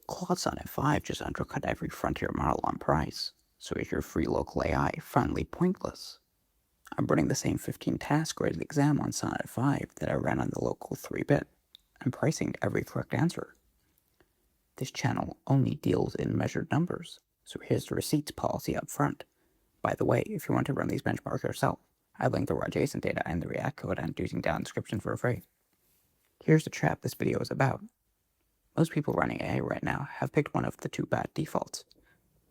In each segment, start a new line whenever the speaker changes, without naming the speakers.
Claude Sonnet 5 just undercut every frontier model on price, so is your free local AI finally pointless? I'm running the same 15 task graded exam on Sonnet 5 that I ran on the local 3-bit, and pricing every correct answer. This channel only deals in measured numbers, so here's the receipts policy up front. By the way, if you want to run these benchmarks yourself, I linked the raw JSON data and the React code and using down description for free. Here's the trap this video is about. Most people running AI right now have picked one of the two bad defaults.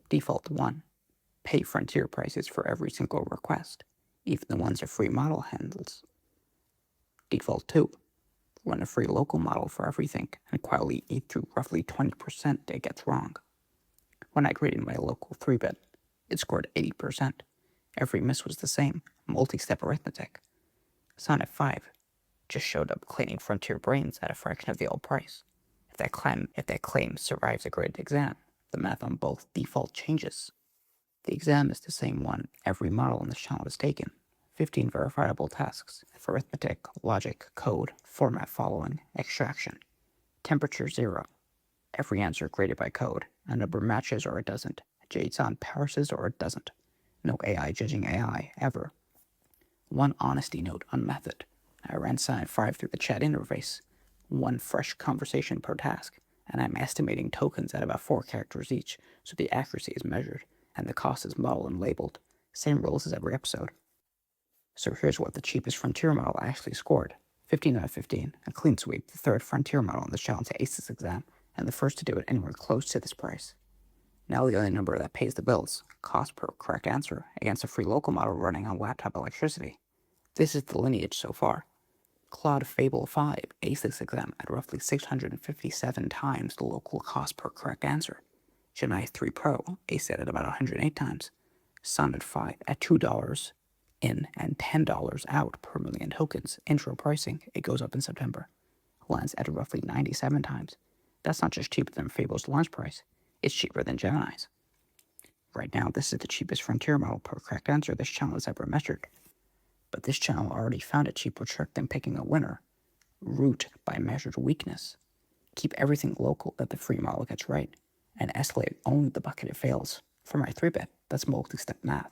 Default 1. Pay frontier prices for every single request, even the ones a free model handles. Default 2. Run a free local model for everything and quietly eat through roughly 20% it gets wrong. When I graded my local 3-bit, it scored 80%. Every miss was the same, multi-step arithmetic. Sonnet 5 just showed up cleaning frontier brains at a fraction of the old price. If that claim survives a graded exam, the math on both default changes. The exam is the same one every model in this channel has taken. 15 verifiable tasks for arithmetic, logic, code, format following, extraction. Temperature 0. Every answer graded by code. A number matches or it doesn't. JSON parses or it doesn't. No AI judging AI, ever. One honesty note on method. I ran Sonnet 5 through the chat interface. One fresh conversation per task, and I'm estimating tokens at about 4 characters each, so the accuracy is measured, and the cost is modeled and labeled. Same rules as every episode. So here's what the cheapest frontier model actually scored. 15 out of 15, a clean sweep, the third frontier model in this challenge to ace this exam, and the first to do it anywhere close to this price. Now the only number that pays the bills, cost per correct answer, against a free local model running on laptop electricity. This is the lineage so far. Claude Fable 5 aced this exam at roughly 657 times the local cost per correct answer. Gemini 3 Pro aced it at about 108 times. Sonnet 5 at $2 in and $10 out per million tokens. Intro pricing, it goes up in September. Lands at roughly 97 times. That's not just cheaper than Fable's launch price, it's cheaper than Gemini's. Right now, this is the cheapest frontier model per correct answer this channel has ever measured. But this channel already found a cheaper trick than picking a winner. Root by measured weakness. Keep everything local that the free model gets right, and escalate only the bucket it fails. For my 3-bit, that's multi-step math.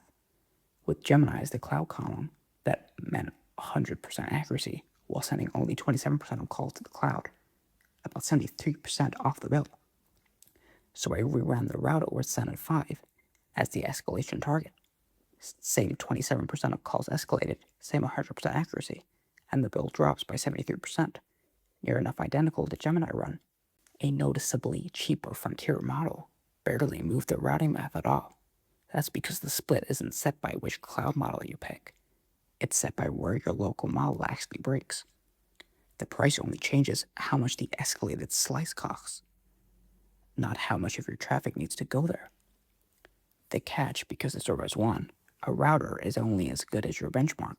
With Gemini as the cloud column, that meant 100% accuracy, while sending only 27% of calls to the cloud, about 73% off the bill. So I reran the router with Sonnet 5 as the escalation target. Same 27% of calls escalated, same 100% accuracy, and the bill drops by 73%, near enough identical to Gemini run. A noticeably cheaper frontier model barely moved the routing math at all. That's because the split isn't set by which cloud model you pick. It's set by where your local model actually breaks. The price only changes how much the escalated slice costs, not how much of your traffic needs to go there. The catch, because the server is one, a router is only as good as your benchmark.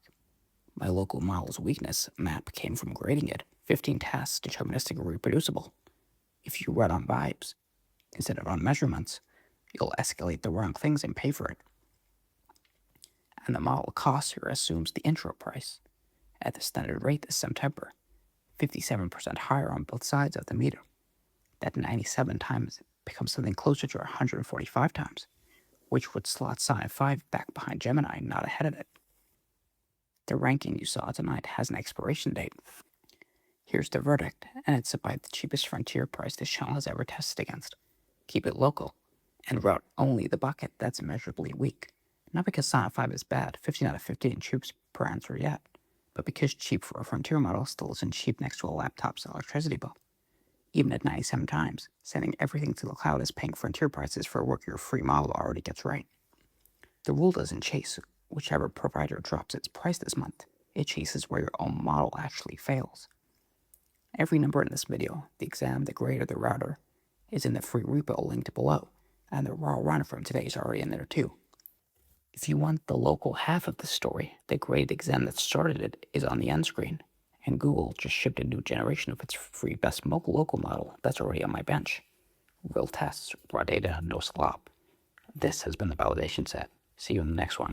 My local model's weakness map came from grading it 15 tasks, deterministic or reproducible. If you run on vibes instead of on measurements, you'll escalate the wrong things and pay for it. And the model cost here assumes the intro price at the standard rate this September, 57% higher on both sides of the meter. That 97 times becomes something closer to 145 times, which would slot Sonnet 5 back behind Gemini, not ahead of it. The ranking you saw tonight has an expiration date. Here's the verdict, and it's about the cheapest frontier price this channel has ever tested against. Keep it local, and route only the bucket that's measurably weak. Not because Sonnet 5 is bad, 15 out of 15 cheaps per answer yet, but because cheap for a frontier model still isn't cheap next to a laptop's electricity bill. Even at 97 times, sending everything to the cloud is paying frontier prices for work your free model already gets right. The rule doesn't chase whichever provider drops its price this month. It chases where your own model actually fails. Every number in this video, the exam, the grade, or the router, is in the free repo linked below, and the raw run from today is already in there too. If you want the local half of the story, the graded exam that started it is on the end screen, and Google just shipped a new generation of its free best local model that's already on my bench. Real tests, raw data, no slop. This has been the validation set. See you in the next one.